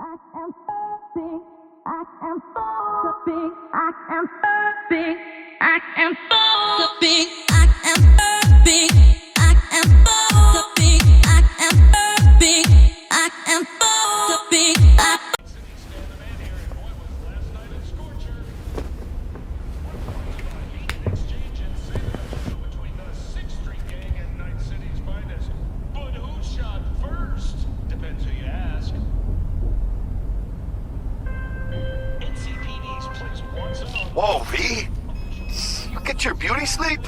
I am big. I am so big. I am big. I am so big. I am big. I am so big. I am big. I am so big. Whoa, V? You get your beauty sleep?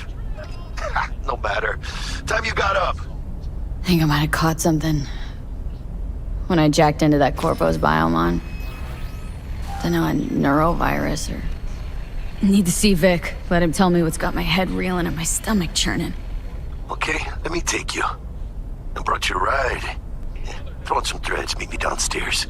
No matter. Time you got up. I think I might have caught something when I jacked into that Corpo's biomon. Don't know, a neurovirus or... Need to see Vic. Let him tell me what's got my head reeling and my stomach churning. Okay, let me take you. I brought you a ride. Yeah, throw on some threads, meet me downstairs.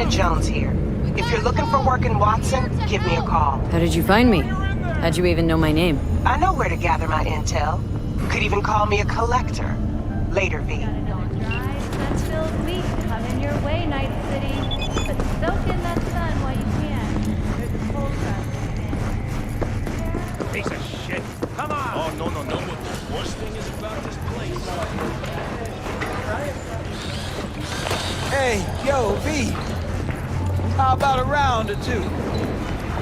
Jones here. If you're looking for work in Watson, give me a call. How did you find me? How'd you even know my name? I know where to gather my intel. Could even call me a collector. Later, V. That's filled week. Come in your way, Night City. But soak in that sun while you can. There's a cold front. Piece of shit. Come on! Oh, no. What the worst thing is about this place? Hey, yo, V. How about a round or two?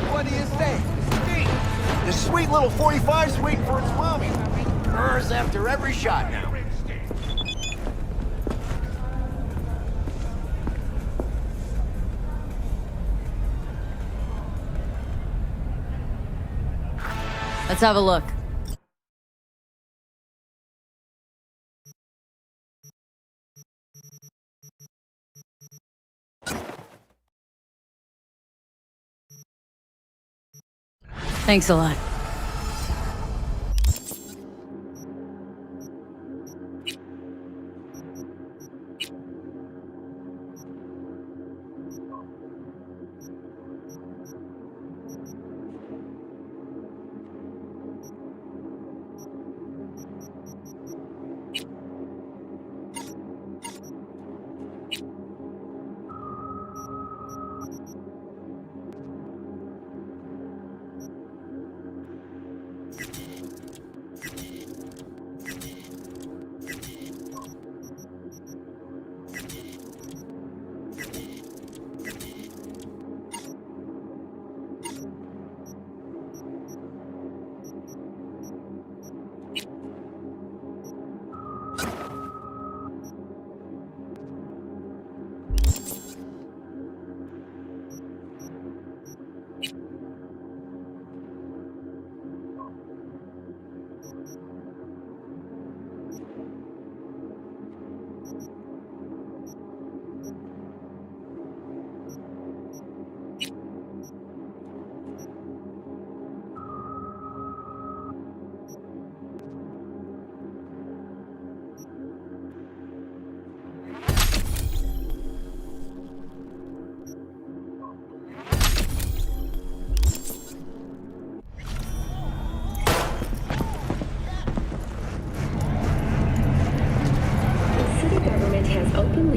What do you say? This sweet little 45's waiting for its mommy. Hers after every shot now. Let's have a look. Thanks a lot.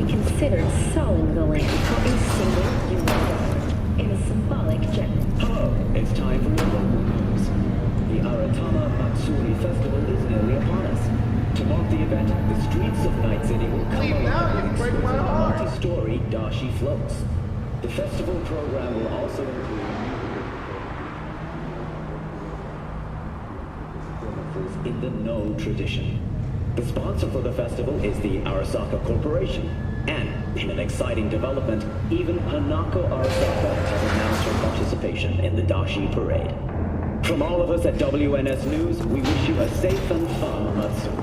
Considered selling the land for a single $1 in a symbolic gesture. Hello, it's time for your local news. The Aratama Matsuri Festival is nearly upon us. To mark the event, the streets of Night City will come alive with exquisite multi-story dashi floats. The festival program will also include performances in the No tradition. The sponsor for the festival is the Arasaka Corporation. And, in an exciting development, even Hanako Arasaka has announced her participation in the Dashi Parade. From all of us at WNS News, we wish you a safe and fun Matsuri.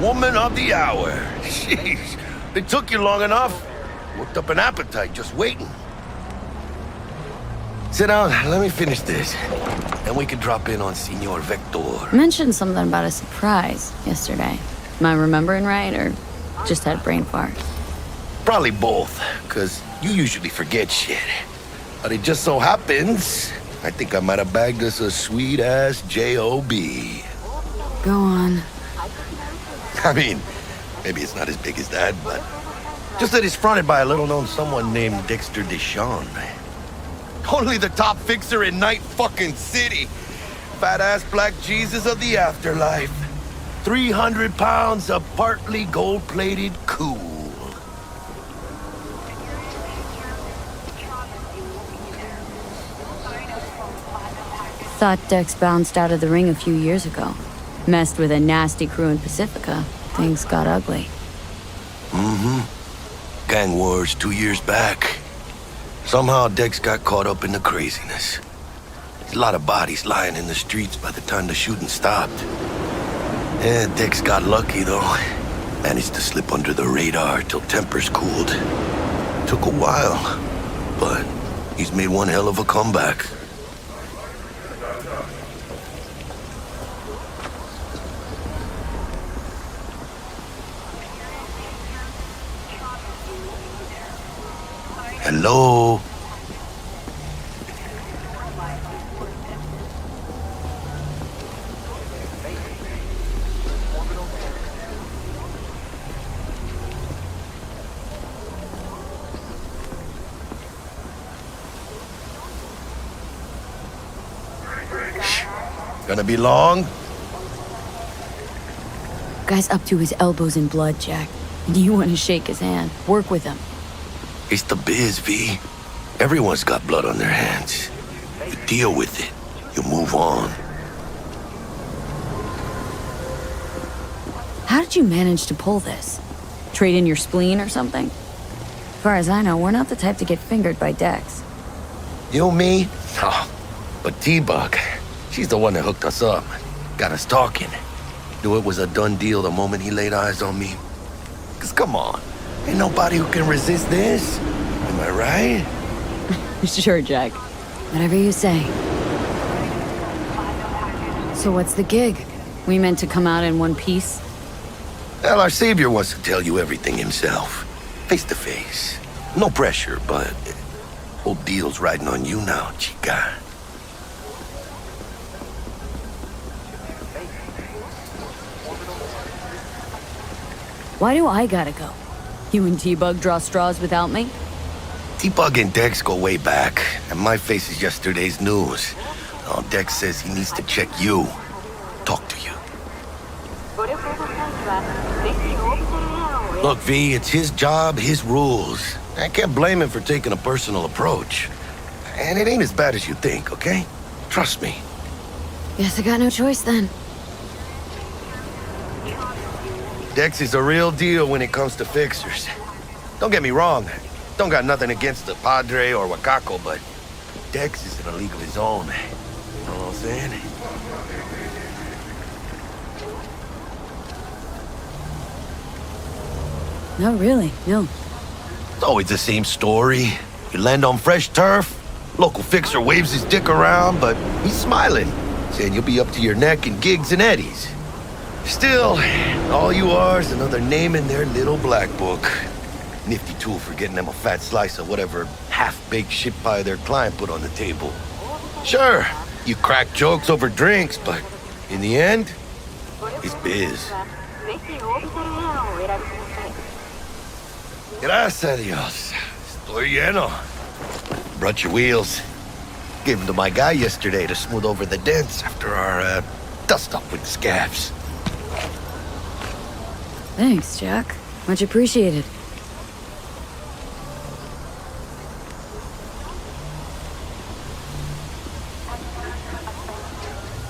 Woman of the hour. Jeez, it took you long enough. Worked up an appetite just waiting. Sit down, let me finish this. Then we can drop in on Senor Vector. Mentioned something about a surprise yesterday. Am I remembering right, or just had brain fart? Probably both, because you usually forget shit. But it just so happens, I think I might have bagged us a sweet-ass J.O.B. Go on. I mean, maybe it's not as big as that, but just that it's fronted by a little-known someone named Dexter Deshawn. Only the top fixer in Night fucking City. Fat-ass black Jesus of the afterlife. 300 pounds of partly gold-plated cool. Thought Dex bounced out of the ring a few years ago. Messed with a nasty crew in Pacifica. Things got ugly. Mm-hmm. Gang wars 2 years back. Somehow Dex got caught up in the craziness. There's a lot of bodies lying in the streets by the time the shooting stopped. Yeah, Dex got lucky though. Managed to slip under the radar till tempers cooled. Took a while, but he's made one hell of a comeback. Hello? Gonna be long? Guy's up to his elbows in blood, Jack. And you want to shake his hand. Work with him. It's the biz, V. Everyone's got blood on their hands. You deal with it. You move on. How did you manage to pull this? Trade in your spleen or something? As far as I know, we're not the type to get fingered by Dex. You, me? Oh, but T-Bug, she's the one that hooked us up. Got us talking. Knew it was a done deal the moment he laid eyes on me. 'Cause come on, ain't nobody who can resist this. Am I right? Sure, Jack. Whatever you say. So what's the gig? We meant to come out in one piece? Well, our savior wants to tell you everything himself. Face to face. No pressure, but whole deal's riding on you now, chica. Why do I gotta go? You and T-Bug draw straws without me? T-Bug and Dex go way back, and my face is yesterday's news. Oh, Dex says he needs to check you. Talk to you. Look, V, it's his job, his rules. I can't blame him for taking a personal approach. And it ain't as bad as you think, okay? Trust me. Guess I got no choice then. Dex is a real deal when it comes to fixers. Don't get me wrong. Don't got nothing against the Padre or Wakako, but Dex is in a league of his own. You know what I'm saying? No, really, no. It's always the same story. You land on fresh turf, local fixer waves his dick around, but he's smiling, saying you'll be up to your neck in gigs and eddies. Still, all you are is another name in their little black book. Nifty tool for getting them a fat slice of whatever half-baked shit pie their client put on the table. Sure, you crack jokes over drinks, but in the end, it's biz. Gracias a Dios. Estoy lleno. Brought your wheels. Gave them to my guy yesterday to smooth over the dents after our dust-up with the scabs. Thanks, Jack. Much appreciated.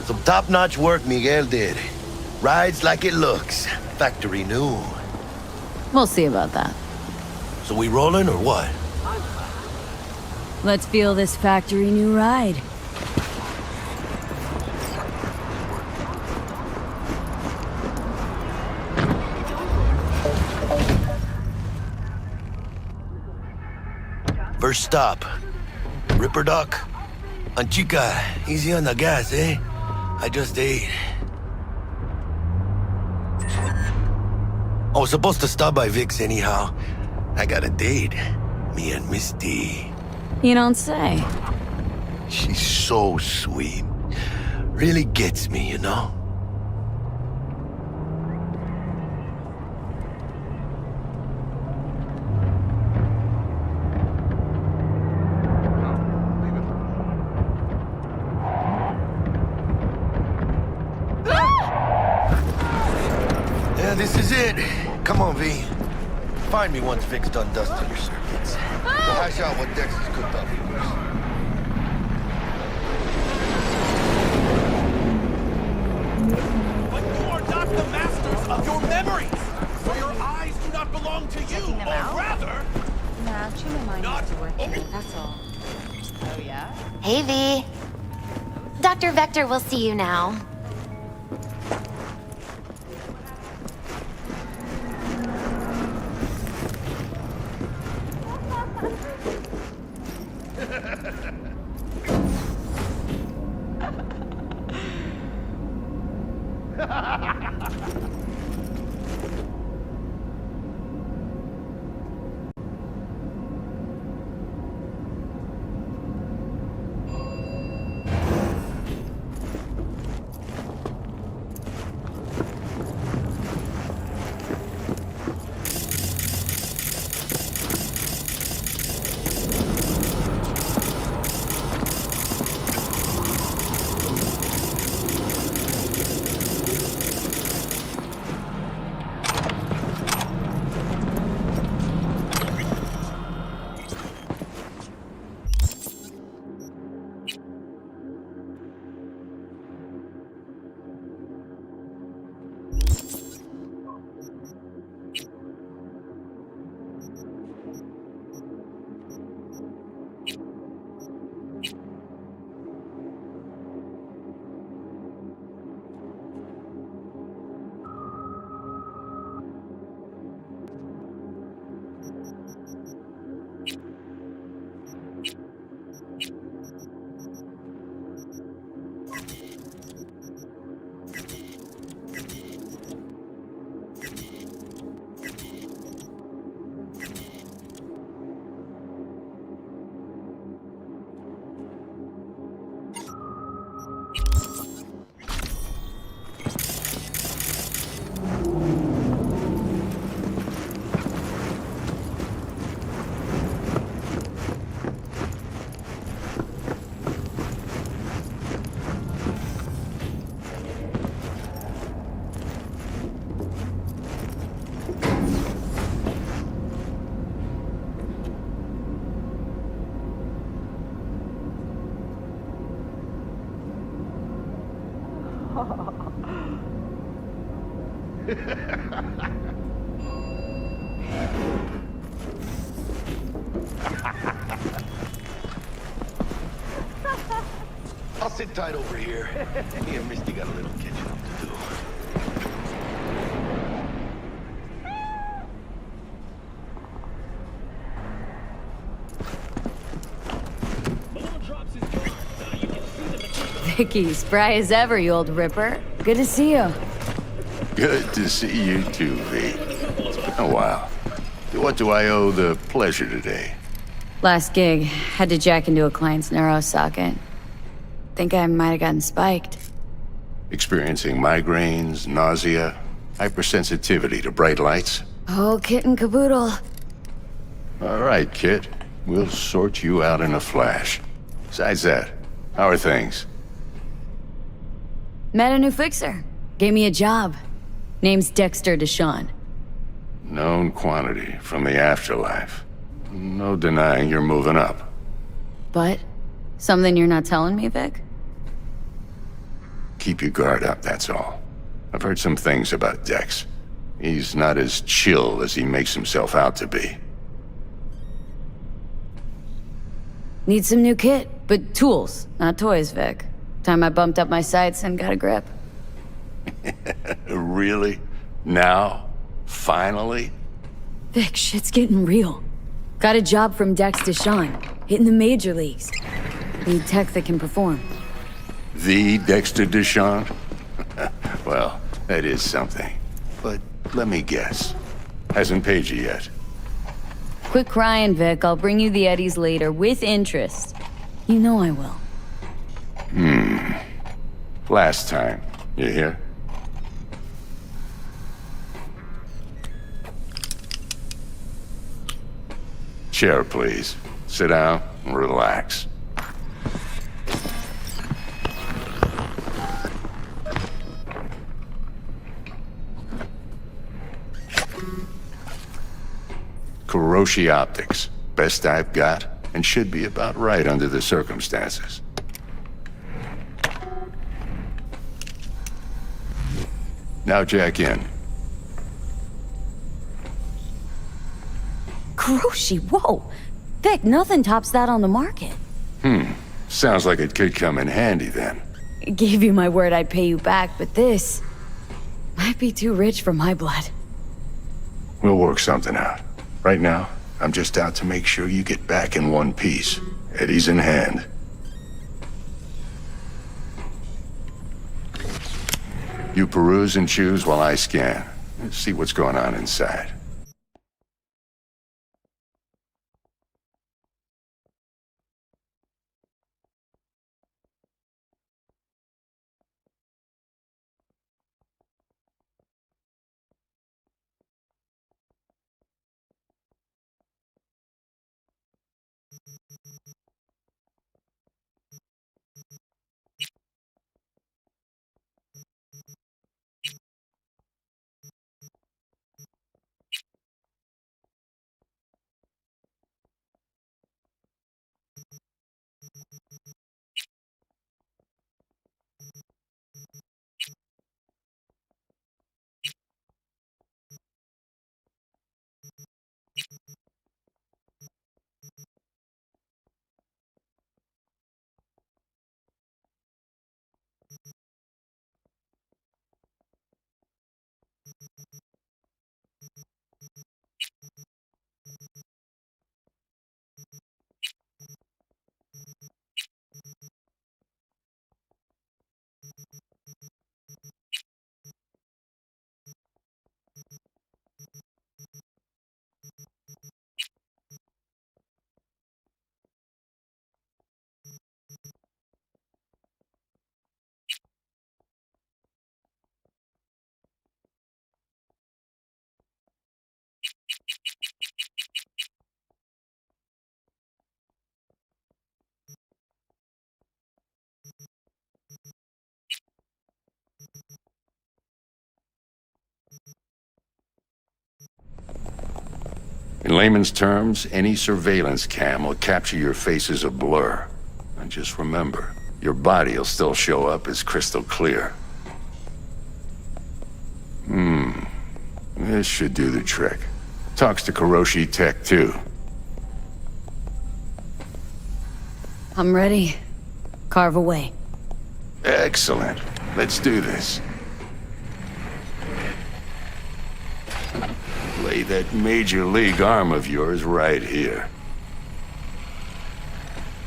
Some top-notch work Miguel did. Rides like it looks. Factory new. We'll see about that. So we rolling or what? Let's feel this factory new ride. First stop. Ripper Duck. Anchica, easy on the gas, eh? I just ate. I was supposed to stop by Vic's anyhow. I got a date. Me and Misty. You don't say. She's so sweet. Really gets me, you know? Yeah, this is it. Come on, V. Find me once Vic's done dusting your circuits. We'll hash out what Dex has cooked up for us. But you are not the masters of your memories! For your eyes do not belong to you, or rather... Nah, Chuma mine Not- used to work oh. here, that's all. Oh, yeah? Hey, V. Dr. Vector will see you now. I'll sit tight over here. Me and Misty got a little catching up to do. Vicky, spry as ever, you old ripper. Good to see you. Good to see you too, V. It's been a while. What do I owe the pleasure today? Last gig, had to jack into a client's neuro socket. Think I might have gotten spiked. Experiencing migraines, nausea, hypersensitivity to bright lights? Oh, kit and caboodle. All right, Kit. We'll sort you out in a flash. Besides that, how are things? Met a new fixer. Gave me a job. Name's Dexter Deshawn. Known quantity from the afterlife. No denying you're moving up. But, something you're not telling me, Vic? Keep your guard up, that's all. I've heard some things about Dex. He's not as chill as he makes himself out to be. Need some new kit, but tools, not toys, Vic. Time I bumped up my sights and got a grip. Really? Now? Finally? Vic, shit's getting real. Got a job from Dex Deshawn, hitting the major leagues. Need tech that can perform. The Dexter Deshawn? Well, that is something. But let me guess. Hasn't paid you yet. Quit crying, Vic. I'll bring you the eddies later, with interest. You know I will. Last time. You hear? Chair, please. Sit down and relax. Kuroshi Optics. Best I've got, and should be about right under the circumstances. Now jack in. Kuroshi, whoa! Vic, nothing tops that on the market. Sounds like it could come in handy then. Gave you my word I'd pay you back, but this might be too rich for my blood. We'll work something out. Right now, I'm just out to make sure you get back in one piece. Eddie's in hand. You peruse and choose while I scan. See what's going on inside. In layman's terms, any surveillance cam will capture your face as a blur. And just remember, your body will still show up as crystal clear. This should do the trick. Talks to Kuroshi Tech, too. I'm ready. Carve away. Excellent. Let's do this. Lay that major league arm of yours right here.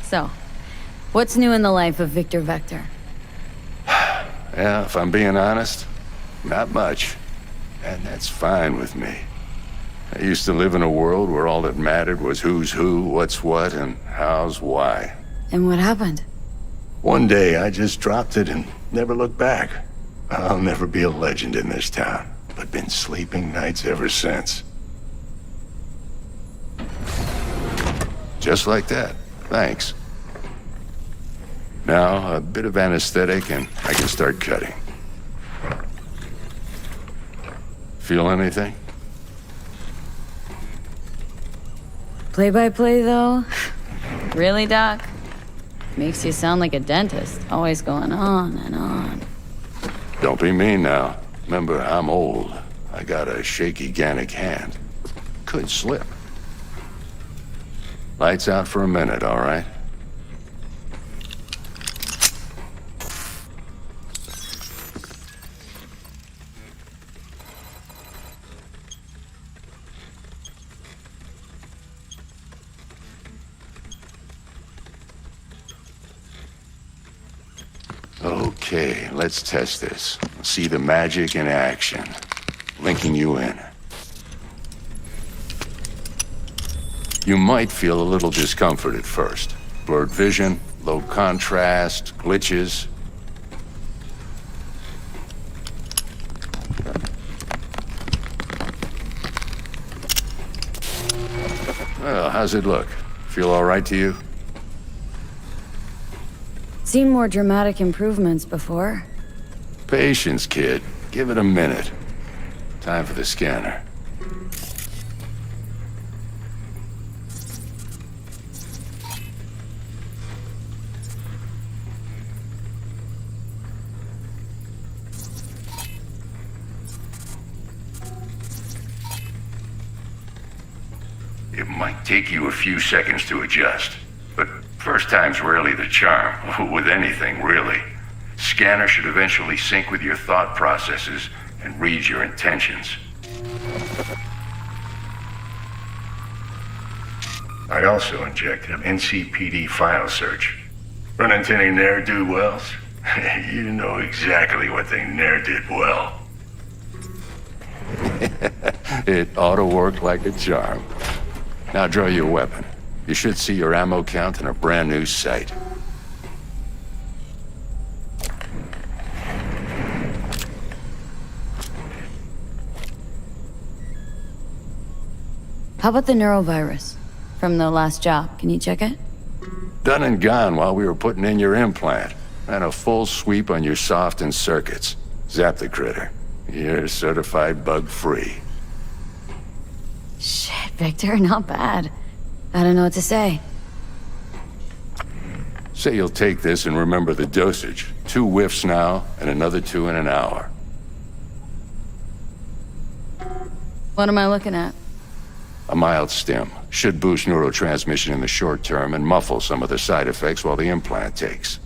So, what's new in the life of Victor Vector? Yeah, if I'm being honest, not much. And that's fine with me. I used to live in a world where all that mattered was who's who, what's what, and how's why. And what happened? One day, I just dropped it and never looked back. I'll never be a legend in this town, but been sleeping nights ever since. Just like that. Thanks. Now, a bit of anesthetic and I can start cutting. Feel anything? Play-by-play, though? Really, Doc? Makes you sound like a dentist, always going on and on. Don't be mean now. Remember, I'm old. I got a shaky Gannic hand. Could slip. Lights out for a minute, all right? Okay, let's test this. See the magic in action. Linking you in. You might feel a little discomfort at first. Blurred vision, low contrast, glitches. Well, how's it look? Feel all right to you? Seen more dramatic improvements before. Patience, kid. Give it a minute. Time for the scanner. It might take you a few seconds to adjust, but first time's rarely the charm, with anything, really. Scanner should eventually sync with your thought processes and read your intentions. I also injected an NCPD file search. Run into any ne'er-do-wells? You know exactly what they ne'er did well. It ought to work like a charm. Now draw your weapon. You should see your ammo count in a brand new sight. How about the neurovirus from the last job? Can you check it? Done and gone while we were putting in your implant. And a full sweep on your soft and circuits. Zap the critter. You're certified bug-free. Shit, Victor, not bad. I don't know what to say. Say you'll take this and remember the dosage. 2 whiffs now, and another 2 in an hour. What am I looking at? A mild stim. Should boost neurotransmission in the short term and muffle some of the side effects while the implant takes.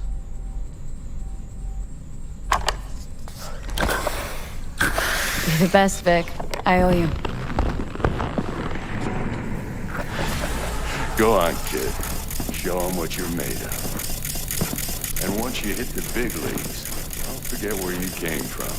You're the best, Vic. I owe you. Go on, kid. Show them what you're made of. And once you hit the big leagues, don't forget where you came from.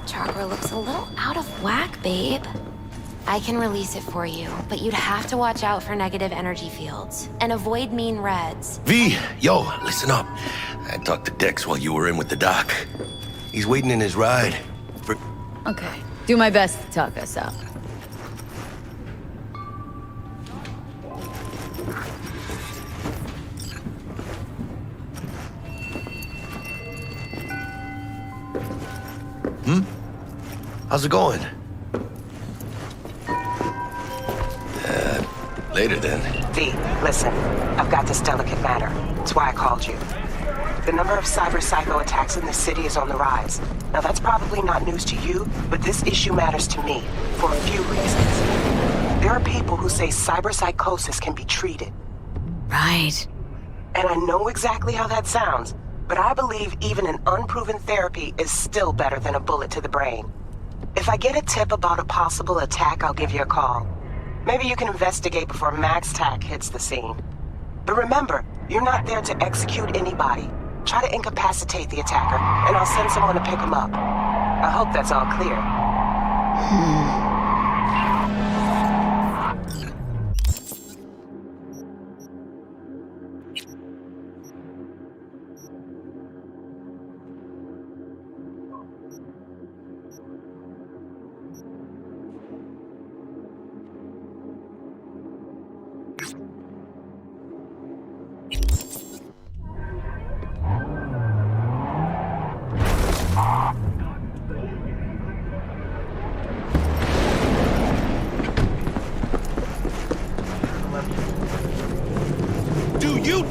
Chakra looks a little out of whack, babe. I can release it for you, but you'd have to watch out for negative energy fields and avoid mean reds. V, yo, listen up. I talked to Dex while you were in with the doc. He's waiting in his ride. Okay, do my best to talk us out. How's it going? Later then. V, listen. I've got this delicate matter. That's why I called you. The number of cyber-psycho attacks in the city is on the rise. Now that's probably not news to you, but this issue matters to me for a few reasons. There are people who say cyberpsychosis can be treated. Right. And I know exactly how that sounds, but I believe even an unproven therapy is still better than a bullet to the brain. If I get a tip about a possible attack, I'll give you a call. Maybe you can investigate before Max Tack hits the scene. But remember, you're not there to execute anybody. Try to incapacitate the attacker, and I'll send someone to pick him up. I hope that's all clear.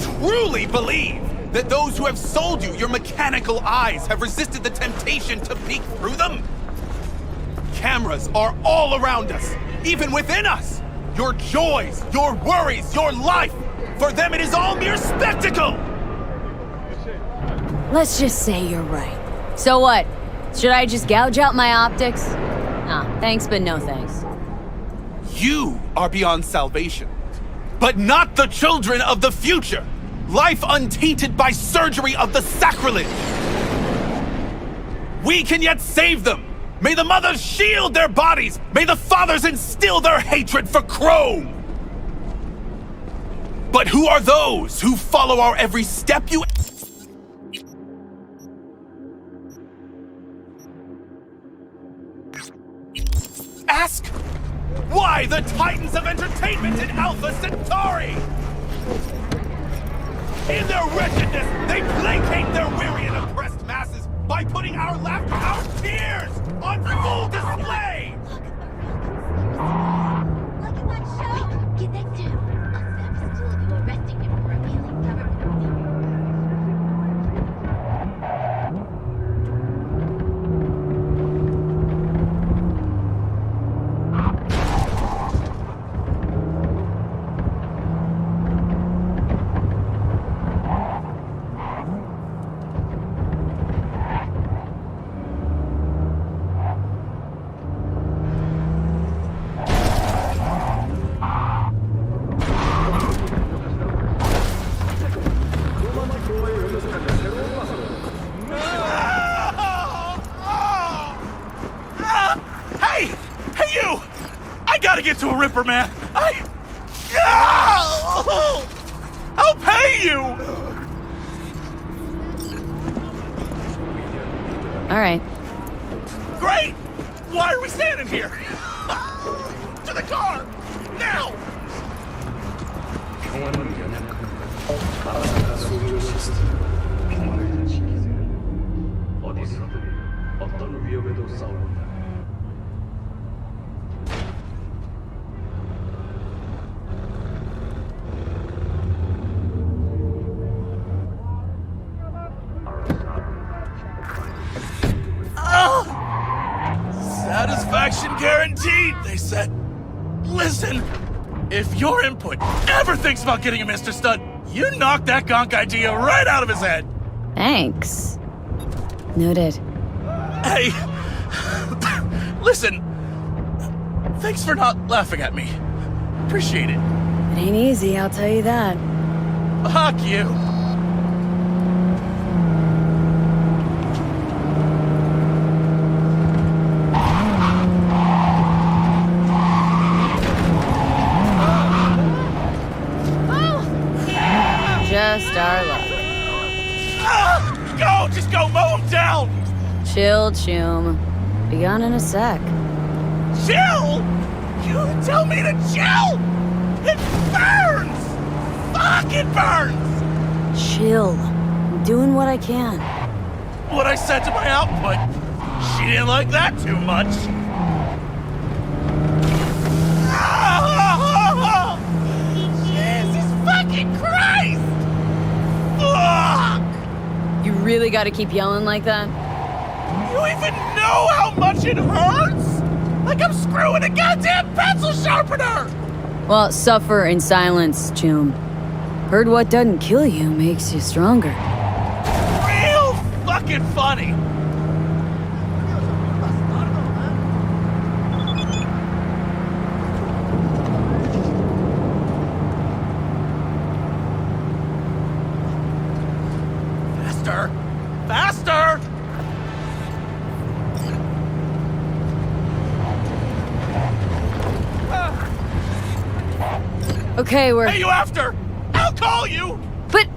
truly believe that those who have sold you your mechanical eyes have resisted the temptation to peek through them? Cameras are all around us, even within us. Your joys, your worries, your life. For them, it is all mere spectacle. Let's just say you're right. So what? Should I just gouge out my optics? Nah, thanks, but no thanks. You are beyond salvation, but not the children of the future. Life untainted by surgery of the sacrilege. We can yet save them. May the mothers shield their bodies. May the fathers instill their hatred for Chrome. But who are those who follow our every step? You ask? Why the titans of entertainment in Alpha Centauri? In their wretchedness, they placate their weary and oppressed masses by putting our laughter, our tears, on full display! Look at that show! Get that too. I'll set up a stool if you arresting him for revealing government. Get to a Ripper, man. I'll pay you. All right. Great. Why are we standing here? To the car now. Satisfaction guaranteed, they said. Listen, if your input ever thinks about getting a Mr. Stud, you knock that gonk idea right out of his head. Thanks. Noted. Hey, listen, thanks for not laughing at me. Appreciate it. It ain't easy, I'll tell you that. Fuck you. Just our luck. Go! Just go mow him down! Chill, Choom. Be on in a sec. Chill? You tell me to chill? It burns! Fuck, it burns! Chill. I'm doing what I can. What I said to my output, she didn't like that too much. Jesus fucking Christ! Fuck! You really gotta keep yelling like that? You even know how much it hurts? Like I'm screwing a goddamn pencil sharpener! Well, suffer in silence, Choom. Heard what doesn't kill you makes you stronger. Real fucking funny! Faster! Okay, we're... Hey, you after? I'll call you! But...